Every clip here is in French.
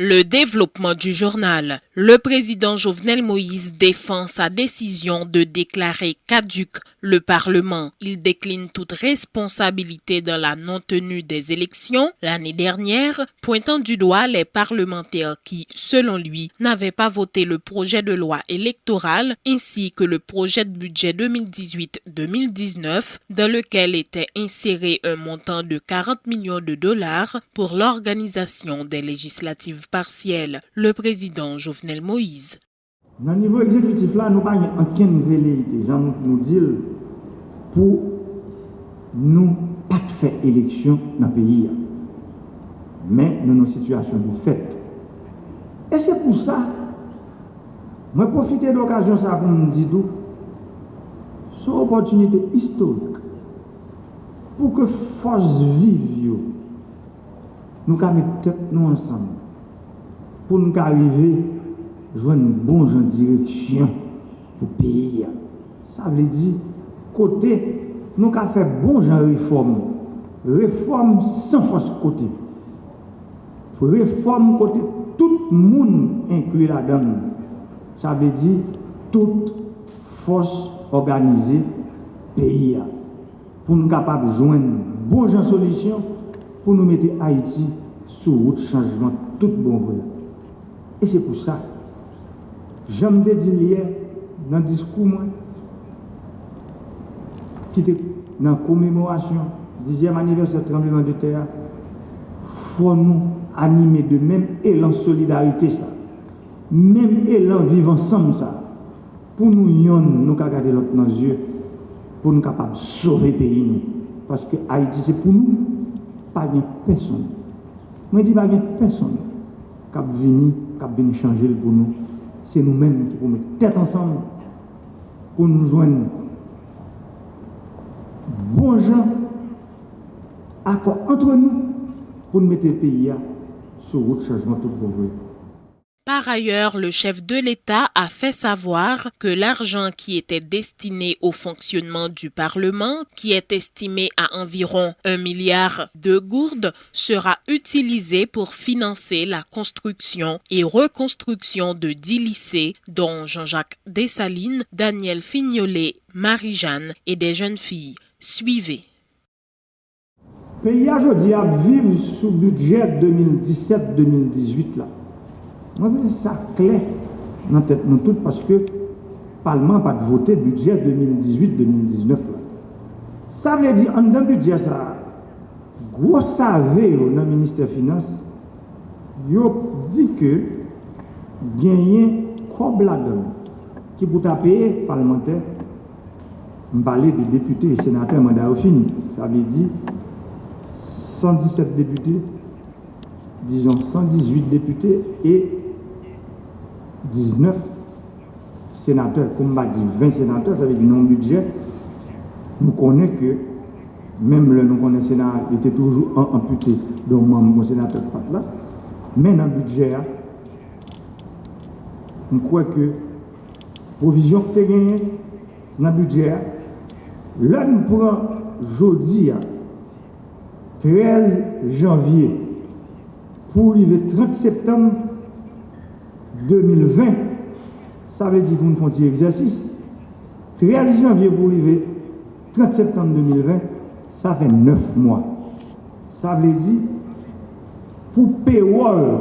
Le développement du journal. Le président Jovenel Moïse défend sa décision de déclarer caduc le Parlement. Il décline toute responsabilité dans la non-tenue des élections l'année dernière, pointant du doigt les parlementaires qui, selon lui, n'avaient pas voté le projet de loi électorale ainsi que le projet de budget 2018-2019 dans lequel était inséré un montant de 40 millions de dollars pour l'organisation des législatives partielle. Le président Jovenel Moïse. Dans le niveau exécutif, là, nous n'avons pas aucune velléité, j'en nous dis, pour nous pas faire élection dans le pays. Mais dans nos situations de fait. Et c'est pour ça, je profite de l'occasion ça pour me dire tout. C'est une opportunité historique pour que force vive, nous mettons tête nous ensemble. Pour nous arriver à jouer une bonne direction pour le pays. Ça veut dire, côté, nous avons fait bon genre réforme. Réforme sans force côté. Réforme côté, tout le monde inclus là-dedans. Ça veut dire, toute force organisée pays. Pour nous capables de joindre une bonne solution pour nous mettre Haïti sur route changement tout bon vrai. Et c'est pour ça, j'aime dire hier, dans le discours, qui était dans la commémoration du 10e anniversaire du tremblement de terre, il faut nous animer de même élan solidarité, ça. Même élan vivre ensemble, ça. Pour nous garder l'autre dans les yeux, pour nous capables de sauver le pays. Nous. Parce que Haïti, c'est pour nous, pas bien personne. Moi, je dis pas bien personne qui vient changer pour nous. C'est nous-mêmes qui pouvons mettre tête ensemble pour nous joindre bons gens, accord entre nous pour nous mettre le pays sur route changement tout pour vous. Par ailleurs, le chef de l'État a fait savoir que l'argent qui était destiné au fonctionnement du Parlement, qui est estimé à environ 1 milliard de gourdes, sera utilisé pour financer la construction et reconstruction de 10 lycées, dont Jean-Jacques Dessalines, Daniel Fignolet, Marie-Jeanne et des jeunes filles. Suivez. Le pays aujourd'hui a vécu sous budget 2017-2018 là. Moi, je veux ça clair dans la tête nous toutes parce que le Parlement n'a pas voté budget 2018-2019. Ça veut dire, dans le budget, ça, gros savé dans le ministère des Finances, il dit que gagner comme là-dedans qui pour payer parlementaire, on parle de députés et sénateurs mandat au fini. Ça veut dire 117 députés, disons 118 députés et 19 sénateurs, comme on dit 20 sénateurs, ça veut dire non-budget. Nous connaissons que, même le nous connaissons Sénat, il était toujours amputé de mon sénateur de là. Mais dans le budget, on croit que provision que tu as gagnée dans le budget, là nous prenons jeudi, 13 janvier, pour arriver 30 septembre 2020, ça veut dire qu'on fait un petit exercice. 13 janvier pour arriver 30 septembre 2020, ça fait 9 mois. Ça veut dire, pour payroll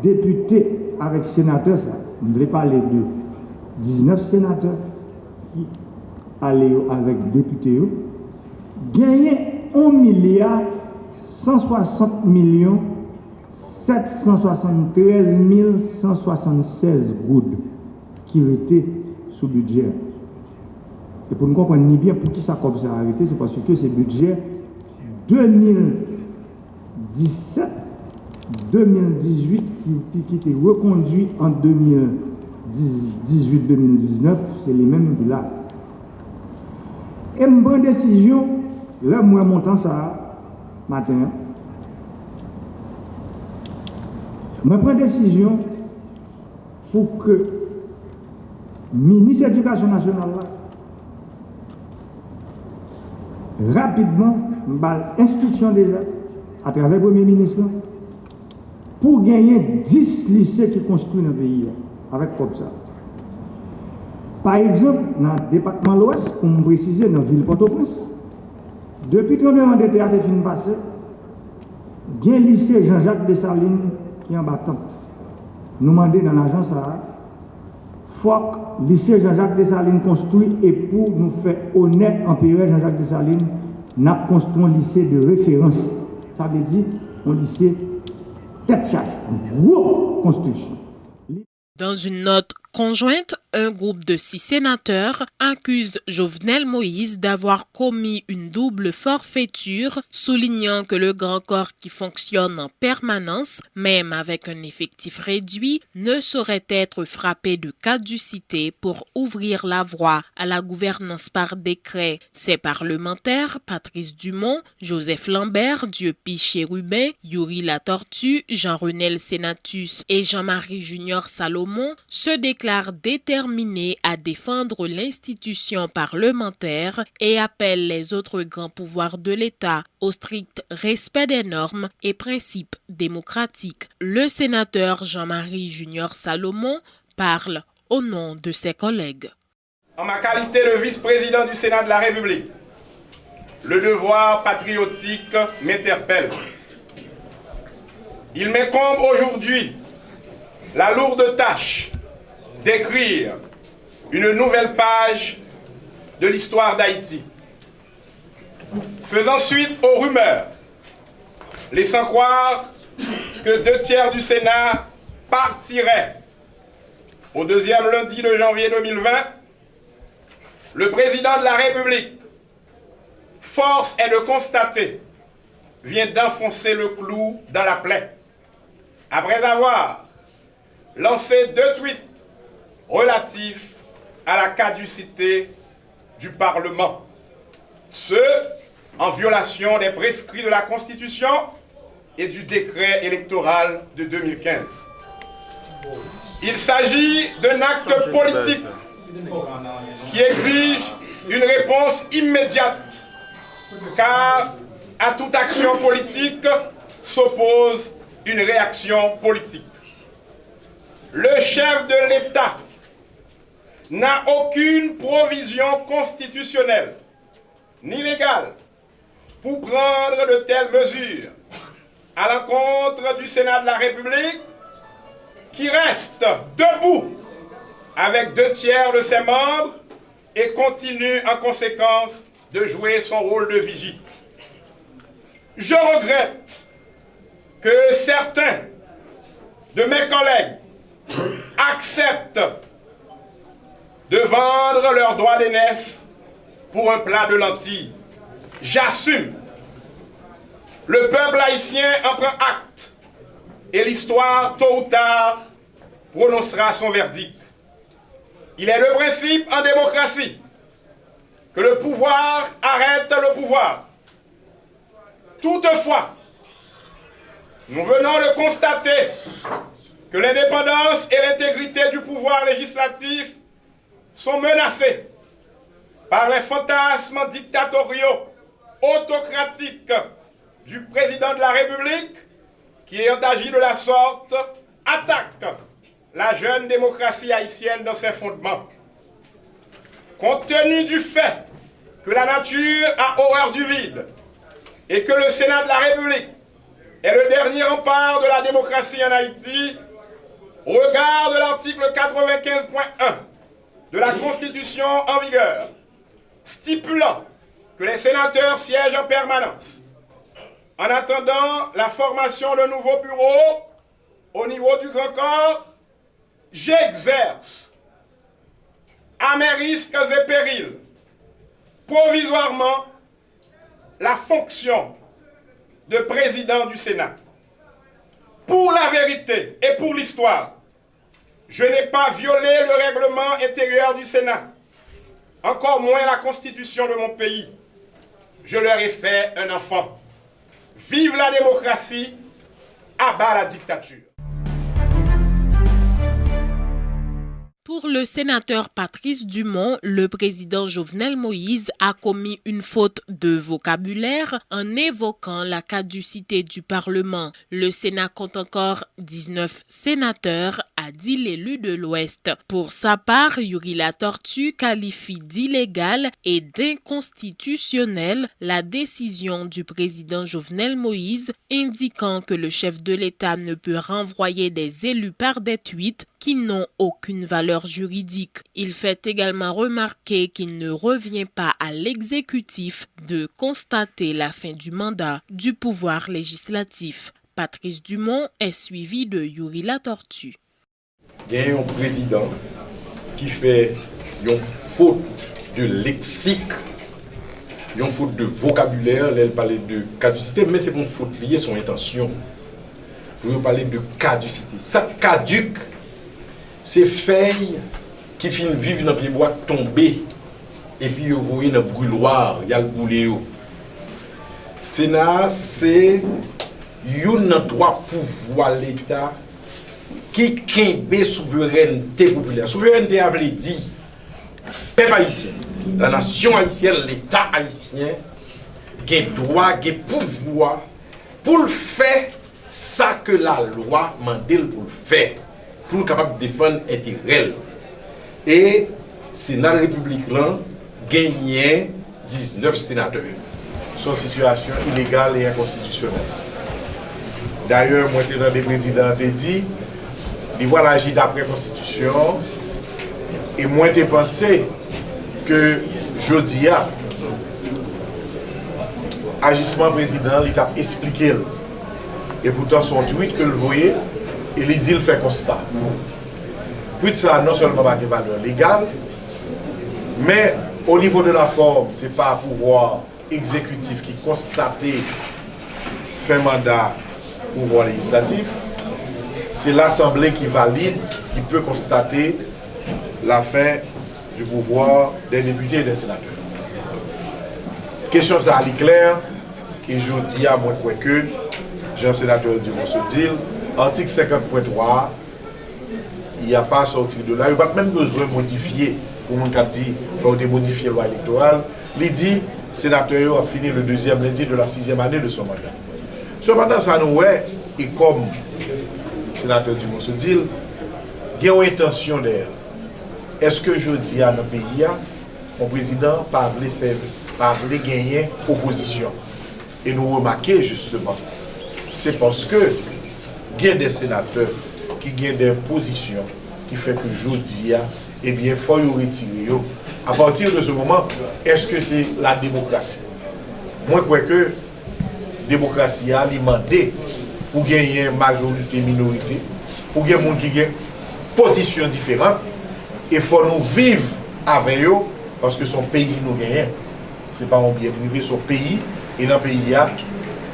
député avec sénateur, ça, on voulait parler de 19 sénateurs qui allaient avec députés, gagner 1 milliard 160 millions 773 176 gouttes qui étaient sous budget. Et pour nous comprendre bien pour qui ça comme ça a arrêté, c'est parce que c'est budget 2017-2018 qui était reconduit en 2018-2019, c'est les mêmes qui là. Et une bonne décision, là, moi, montant ça matin. Je prends décision pour que le ministre de l'Éducation nationale, rapidement, instruction déjà, à travers le Premier ministre, pour gagner 10 lycées qui construisent dans le pays, avec comme ça. Par exemple, dans le département de l'Ouest, pour me préciser, dans la ville de Port-au-Prince, depuis 31 ans de théâtre fin passé, il y a un lycée Jean-Jacques Dessalines qui est en battante. Nous demandons dans l'agence à faut que le lycée Jean-Jacques Dessalines construit et pour nous faire honnête en période Jean-Jacques Dessalines, nous avons construit un lycée de référence. Ça veut dire un lycée tête charge, une grosse construction. Dans une note conjointe, un groupe de 6 sénateurs accuse Jovenel Moïse d'avoir commis une double forfaiture, soulignant que le grand corps qui fonctionne en permanence, même avec un effectif réduit, ne saurait être frappé de caducité pour ouvrir la voie à la gouvernance par décret. Ces parlementaires, Patrice Dumont, Joseph Lambert, Dieu-Py Chérubin, Yuri Latortue, Jean-Renel Sénatus et Jean-Marie Junior Salomon se déclarent déterminés à défendre l'institution parlementaire et appellent les autres grands pouvoirs de l'État au strict respect des normes et principes démocratiques. Le sénateur Jean-Marie Junior Salomon parle au nom de ses collègues. En ma qualité de vice-président du Sénat de la République, le devoir patriotique m'interpelle. Il m'incombe aujourd'hui la lourde tâche d'écrire une nouvelle page de l'histoire d'Haïti, faisant suite aux rumeurs, laissant croire que 2/3 du Sénat partiraient au deuxième lundi de janvier 2020, le président de la République, force est de constater, vient d'enfoncer le clou dans la plaie. Après avoir lancé 2 tweets relatifs à la caducité du Parlement. Ce, en violation des prescrits de la Constitution et du décret électoral de 2015. Il s'agit d'un acte politique qui exige une réponse immédiate, car à toute action politique s'oppose une réaction politique. Le chef de l'État n'a aucune provision constitutionnelle ni légale pour prendre de telles mesures à l'encontre du Sénat de la République qui reste debout avec 2/3 de ses membres et continue en conséquence de jouer son rôle de vigie. Je regrette que certains de mes collègues acceptent de vendre leurs droits d'aînesse pour un plat de lentilles. J'assume. Le peuple haïtien en prend acte et l'histoire, tôt ou tard, prononcera son verdict. Il est le principe en démocratie que le pouvoir arrête le pouvoir. Toutefois, nous venons de constater que l'indépendance et l'intégrité du pouvoir législatif sont menacées par les fantasmes dictatoriaux, autocratiques du président de la République qui, ayant agi de la sorte, attaque la jeune démocratie haïtienne dans ses fondements. Compte tenu du fait que la nature a horreur du vide et que le Sénat de la République est le dernier rempart de la démocratie en Haïti, au regard de l'article 95.1 de la Constitution en vigueur, stipulant que les sénateurs siègent en permanence, en attendant la formation de nouveaux bureaux au niveau du Grand Corps, j'exerce, à mes risques et périls, provisoirement, la fonction de président du Sénat. Pour la vérité et pour l'histoire, je n'ai pas violé le règlement intérieur du Sénat, encore moins la Constitution de mon pays. Je leur ai fait un enfant. Vive la démocratie, à bas la dictature. Pour le sénateur Patrice Dumont, le président Jovenel Moïse a commis une faute de vocabulaire en évoquant la caducité du Parlement. Le Sénat compte encore 19 sénateurs, a dit l'élu de l'Ouest. Pour sa part, Yuri Latortue qualifie d'illégale et d'inconstitutionnelle la décision du président Jovenel Moïse, indiquant que le chef de l'État ne peut renvoyer des élus par des tweets qui n'ont aucune valeur juridique. Il fait également remarquer qu'il ne revient pas à l'exécutif de constater la fin du mandat du pouvoir législatif. Patrice Dumont est suivi de Yuri Latortue. Il y a un président qui fait une faute de lexique, une faute de vocabulaire, là, il parlait de caducité, mais c'est une faute liée à son intention. Vous parlez de caducité. Ça caduque. Ces feuilles qui finissent vivre dans les bois tomber et puis vous voyez dans le brûloir, il y a le boulet. Sénat, c'est un droit pouvoir l'État qui kembe souveraineté populaire. Souveraineté a dit peuple haïtien, la nation haïtienne, l'État haïtien, qui a droit, qui a pouvoir pour le faire ça que la loi mandate pour le faire. Pour capable de défendre l'intérêt. Et le Sénat républicain là gagnait 19 sénateurs. Son situation illégale et inconstitutionnelle. D'ailleurs, moi, dans des présidents qui dit, il va agir d'après la Constitution. Et moi, j'ai pensé que jeudi, agissement président, il a expliqué. Et pourtant, son tweet que vous voyez, il dit le fait constat. Puis ça, non seulement pas de valeur légale, mais au niveau de la forme, ce n'est pas un pouvoir exécutif qui constate fin mandat pouvoir législatif. C'est l'Assemblée qui valide, qui peut constater la fin du pouvoir des députés et des sénateurs. Question ça est claire, et je dis à moi que Jean-Sénateur Dumont se dit, article 50.3, il n'y a pas sorti de là. Il n'y a pas même besoin de modifier. Pour mon cas, il faut modifier la loi électorale. Il dit, le sénateur a fini le deuxième lundi de la 6e année de son mandat. Cependant, ça nous est, et comme le sénateur Dumont se dit, il y a une intention d'ailleurs. Est-ce que je dis à notre pays, mon président parlait gagner opposition? Et nous remarquons justement, c'est parce que il y a des sénateurs qui ont des positions qui fait que jeudi, eh bien, il faut retirer. À partir de ce moment, est-ce que c'est la démocratie? Moi, je crois que la démocratie a alimenté pour gagner une majorité, minorité, pour gagner des gens qui ont des positions différentes. Il faut nous vivre avec eux parce que son pays nous gagne. Ce n'est pas un bien privé, son pays. Et dans le pays, il y a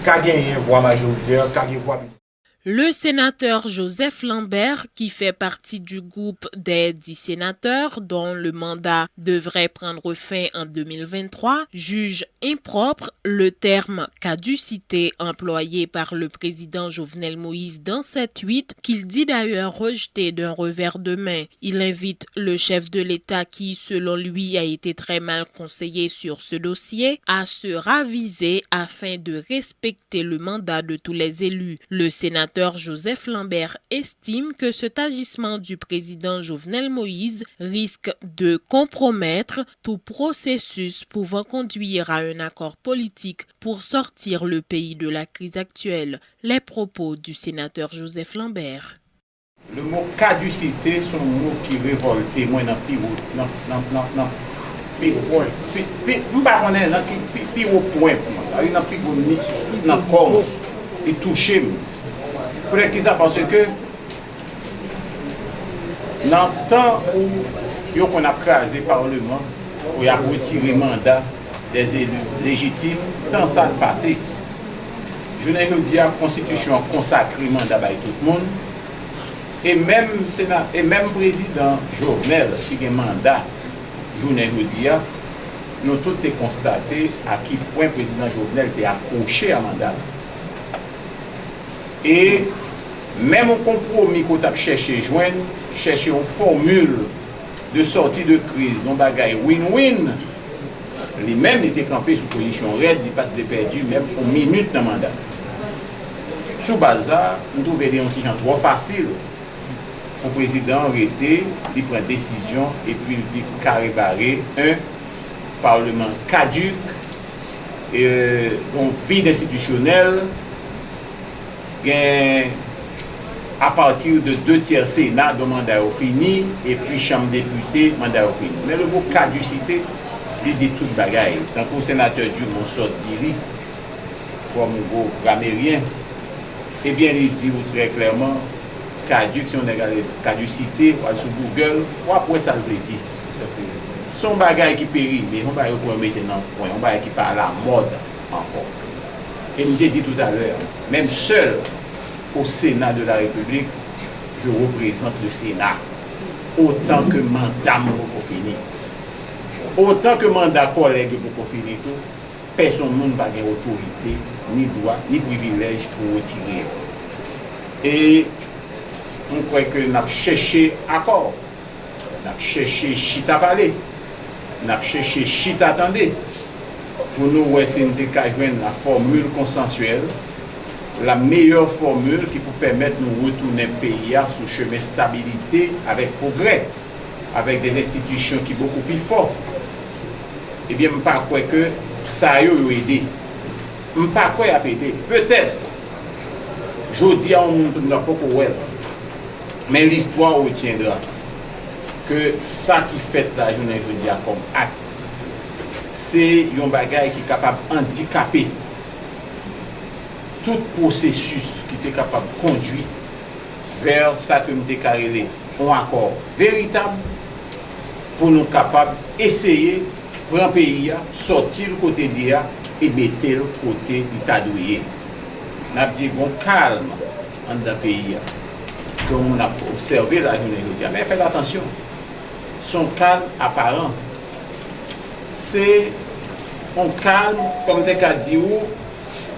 une voix majoritaire, une voix minoritaire. Le sénateur Joseph Lambert, qui fait partie du groupe des 10 sénateurs dont le mandat devrait prendre fin en 2023, juge impropre le terme caducité employé par le président Jovenel Moïse dans cette tweet qu'il dit d'ailleurs rejeter d'un revers de main. Il invite le chef de l'État qui, selon lui, a été très mal conseillé sur ce dossier, à se raviser afin de respecter le mandat de tous les élus. Le sénateur Joseph Lambert estime que cet agissement du président Jovenel Moïse risque de compromettre tout processus pouvant conduire à un accord politique pour sortir le pays de la crise actuelle. Les propos du sénateur Joseph Lambert. Le mot caducité, c'est un mot qui révolte moi dans le point. Dans le corps, il touche. Peut-être qu'ils ont pensé que dans le temps où on a crasé le Parlement, où il a retiré le mandat des élus légitimes, tant ça a passé. Je n'ai pas dit la Constitution consacré le mandat à tout le monde. Et même Sénat, et même président Jovenel qui a un mandat, je n'ai pas dit, nous tous avons constaté à quel point le président Jovenel était accroché à mandat. Et même au compromis qu'on a cherché joindre, chercher une formule de sortie de crise, non bagaille win-win, lui-même était campé sous position raide, il n'a pas perdu même une minute dans le mandat. Sous bazar, nous trouvons des gens trop faciles. Le président arrêté, il prend décision et puis il dit carré barré, un parlement caduc, un vide institutionnel, à partir de 2/3 Sénat, le mandat est fini, et puis Chambre députés, mandat est fini. Mais le mot caducité, il dit tout le bagaille. Tant que le sénateur Dumont sort d'Iri, comme un gros grammairien, eh bien, il dit très clairement, caduc, si on regarde caducité, ou sur Google, ou après ça le dit. Son bagaille qui périt, mais on va le mettre dans le point, on va qui parle à la mode encore. Et nous dit tout à l'heure, même seul au Sénat de la République, je représente le Sénat. Autant que mandat pour finir. Autant que mandat collègue pour finir tout, personne n'a pas d'autorité, ni droit, ni privilège pour retirer. Et on croit que nous avons cherché accord, nous avons cherché chita parler, nous avons cherché chita attendre, pour nous essayer de joindre la formule consensuelle, la meilleure formule qui peut permettre de nous retourner le pays sur chemin de stabilité avec progrès, avec des institutions qui sont beaucoup plus fortes. Eh bien, je ne crois pas que ça a aidé. Je ne crois pas que ça a aidé. Peut-être, je dis à un monde qui n'a pas de mais l'histoire retiendra que ça qui fait la journée jeudi comme acte, c'est un bagage qui est capable d'handicaper tout processus qui est capable de conduire vers ça que nous déclarons un accord véritable pour nous capables d'essayer de prendre le pays, sortir le côté d'IA et mettre le côté l'État douillet. Nous avons dit bon calme dans le pays. Comme on a observé la journée aujourd'hui. Mais faites attention, son calme apparent, c'est un calme, comme des cas dit,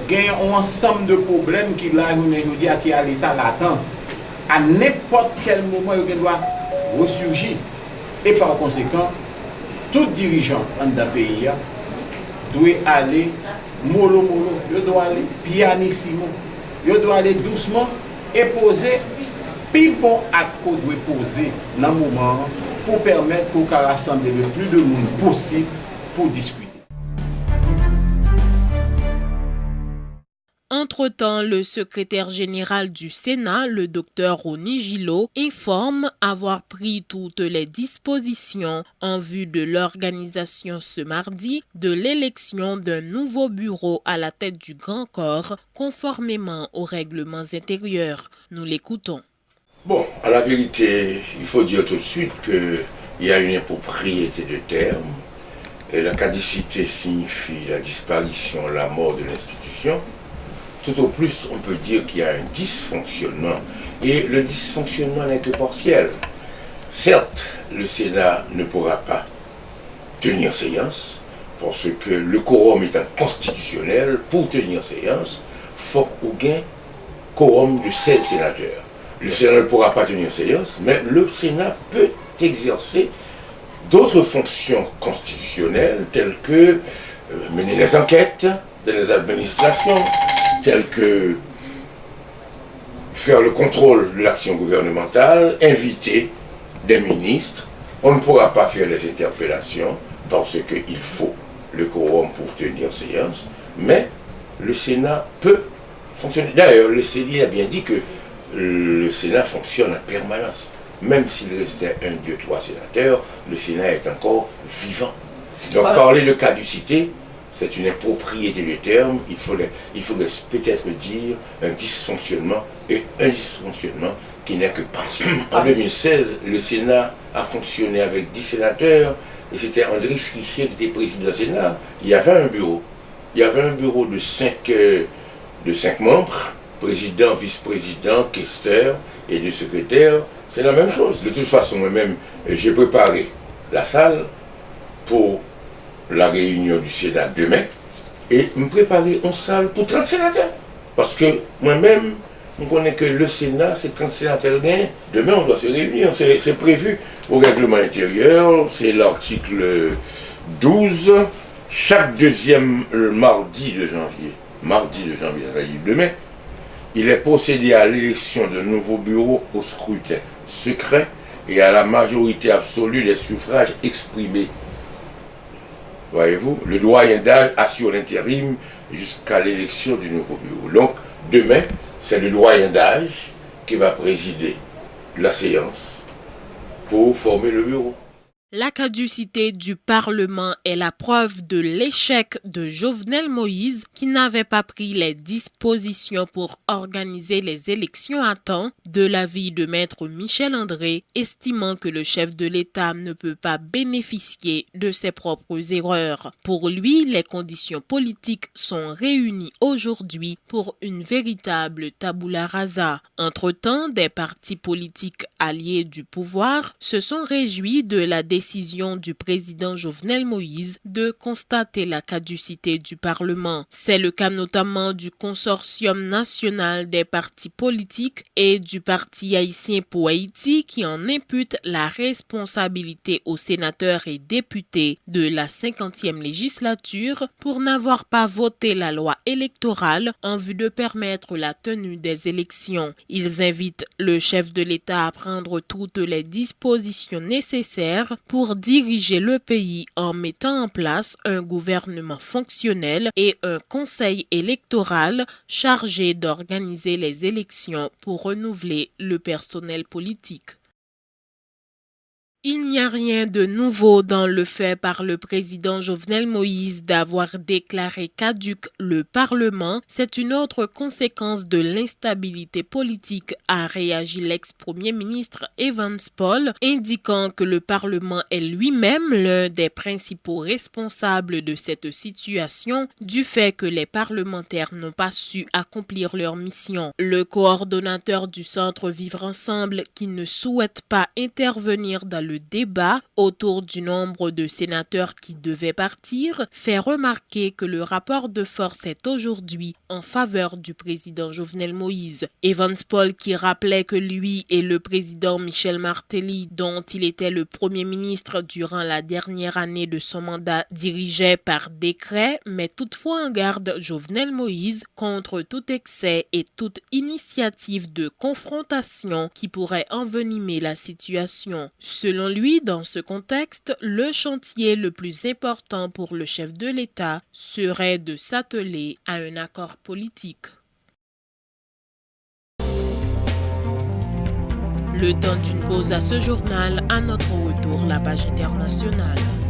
il y a un ensemble de problèmes qui la journée aujourd'hui qui est à l'état latent. À n'importe quel moment, il doit ressurgir. Et par conséquent, tout dirigeant dans le pays doit aller mollo, il doit aller pianissimo, il doit aller doucement et poser. Puis bon acte qu'on doit poser dans le moment pour permettre qu'on rassemble le plus de monde possible pour discuter. Entre-temps, le secrétaire général du Sénat, le Dr Rony Gillot, informe avoir pris toutes les dispositions en vue de l'organisation ce mardi de l'élection d'un nouveau bureau à la tête du Grand Corps, conformément aux règlements intérieurs. Nous l'écoutons. Bon, à la vérité, il faut dire tout de suite qu'il y a une impropriété de terme. Et la caducité signifie la disparition, la mort de l'institution. Tout au plus, on peut dire qu'il y a un dysfonctionnement. Et le dysfonctionnement n'est que partiel. Certes, le Sénat ne pourra pas tenir séance, parce que le quorum étant constitutionnel, pour tenir séance, il faut qu'il y ait un quorum de 16 sénateurs. Le Sénat ne pourra pas tenir séance, mais le Sénat peut exercer d'autres fonctions constitutionnelles, telles que mener les enquêtes dans les administrations, telles que faire le contrôle de l'action gouvernementale, inviter des ministres. On ne pourra pas faire les interpellations parce qu'il faut le quorum pour tenir séance, mais le Sénat peut fonctionner. D'ailleurs, le Sénat a bien dit que le Sénat fonctionne en permanence. Même s'il restait 1, 2, 3 sénateurs, le Sénat est encore vivant. Donc parler de caducité, c'est une impropriété de terme. Il faudrait peut-être dire un dysfonctionnement, et un dysfonctionnement qui n'est que partiel. En 2016, le Sénat a fonctionné avec 10 sénateurs, et c'était André Richier qui était président du Sénat. Il y avait un bureau. Il y avait un bureau de 5 membres, président, vice-président, questeur et de secrétaire. C'est la même chose. De toute façon, moi-même, j'ai préparé la salle pour la réunion du Sénat demain et me préparer une salle pour 30 sénateurs. Parce que moi-même, On connaît que le Sénat, c'est 30 sénateurs gagnent. Demain, on doit se réunir. C'est prévu au règlement intérieur. C'est l'article 12. Chaque deuxième mardi de janvier, c'est-à-dire demain, il est procédé à l'élection de nouveaux bureaux au scrutin secret et à la majorité absolue des suffrages exprimés. Voyez-vous, le doyen d'âge assure l'intérim jusqu'à l'élection du nouveau bureau. Donc, demain, c'est le doyen d'âge qui va présider la séance pour former le bureau. La caducité du Parlement est la preuve de l'échec de Jovenel Moïse qui n'avait pas pris les dispositions pour organiser les élections à temps, de l'avis de Maître Michel André, estimant que le chef de l'État ne peut pas bénéficier de ses propres erreurs. Pour lui, les conditions politiques sont réunies aujourd'hui pour une véritable tabula rasa. Entre-temps, des partis politiques alliés du pouvoir se sont réjouis de la décision du président Jovenel Moïse de constater la caducité du Parlement. C'est le cas notamment du Consortium national des partis politiques et du Parti haïtien pour Haïti qui en impute la responsabilité aux sénateurs et députés de la 50e législature pour n'avoir pas voté la loi électorale en vue de permettre la tenue des élections. Ils invitent le chef de l'État à prendre toutes les dispositions nécessaires pour diriger le pays en mettant en place un gouvernement fonctionnel et un conseil électoral chargé d'organiser les élections pour renouveler le personnel politique. Il n'y a rien de nouveau dans le fait par le président Jovenel Moïse d'avoir déclaré caduc le Parlement. C'est une autre conséquence de l'instabilité politique, a réagi l'ex-premier ministre Evans Paul, indiquant que le Parlement est lui-même l'un des principaux responsables de cette situation du fait que les parlementaires n'ont pas su accomplir leur mission. Le coordonnateur du Centre Vivre Ensemble, qui ne souhaite pas intervenir dans le débat autour du nombre de sénateurs qui devaient partir, fait remarquer que le rapport de force est aujourd'hui en faveur du président Jovenel Moïse. Evans Paul, qui rappelait que lui et le président Michel Martelly, dont il était le premier ministre durant la dernière année de son mandat, dirigeaient par décret, met toutefois en garde Jovenel Moïse contre tout excès et toute initiative de confrontation qui pourrait envenimer la situation. Selon lui, dans ce contexte, le chantier le plus important pour le chef de l'État serait de s'atteler à un accord politique. Le temps d'une pause à ce journal, à notre retour, la page internationale.